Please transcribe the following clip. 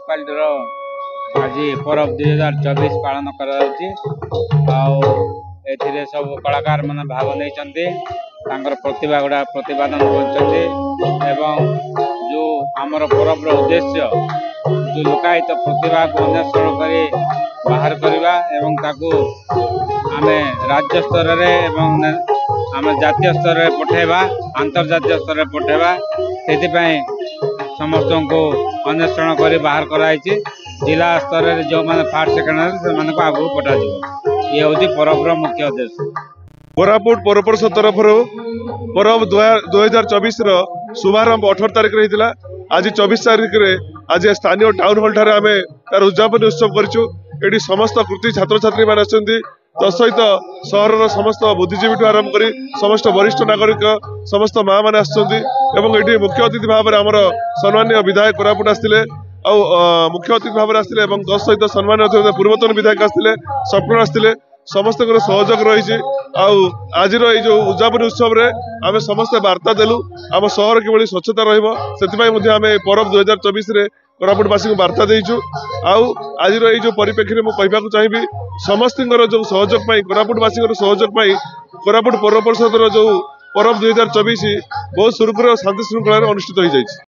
Municipality आज परब 2024 पालन कर सब कलाकार मैंने भाग नहीं प्रतिभा गुड़ा प्रतिपादन कर जो आमर परब उद्देश्य जो लोकायत प्रतिभा को अन्वेषण कर बाहर करवा आम राज्य स्तर आम जातीय स्तर में पठेबा अंतर्जातीय स्तर में पठेबा से समस्त को अन्वेषण कर बाहर कराई जिला स्तर में जो मैंने फास्ट सेकेंड से आगू पठा ये हूँ परबर मुख्य उद्देश्य। कोरापुट पौर परिषद तरफ परब 2024 शुभारंभ 18 तारिख होता। आज 24 तारिख में आज स्थानीय टाउन हॉल ठारे आमे तार उद्यापन उत्सव करूँ। ये समस्त कृति छात्र छात्री मान सहित सहर समस्त बुद्धिजीवी आरंभ कर समस्त वरिष्ठ नागरिक समस्त माँ मैंने आसछन्ति मुख्य अतिथि भाव में आमर सम्मानीय विधायक कोरापुट आसते मुख्य अतिथि भाव में आसते सहित सम्मानीय पूर्वतन विधायक आसते स्वप्न आसते समस्त सहयोग रही आज जो उद्यापन उत्सव रे आम समस्त वार्ता देलु आम सहर किभली स्वच्छता रही परब 2024 कोरापुटवासी को वार्ता देचु। आज जो परिप्रेक्षी में कहवाक चाहिए समस्त जो सहयोग कोरापुटवासी सहयोग कोरापुट पौर परिषद जो परब 2024 बहुत सुरुखुर और शांति श्रृंखला अनुष्ठित हो जाए।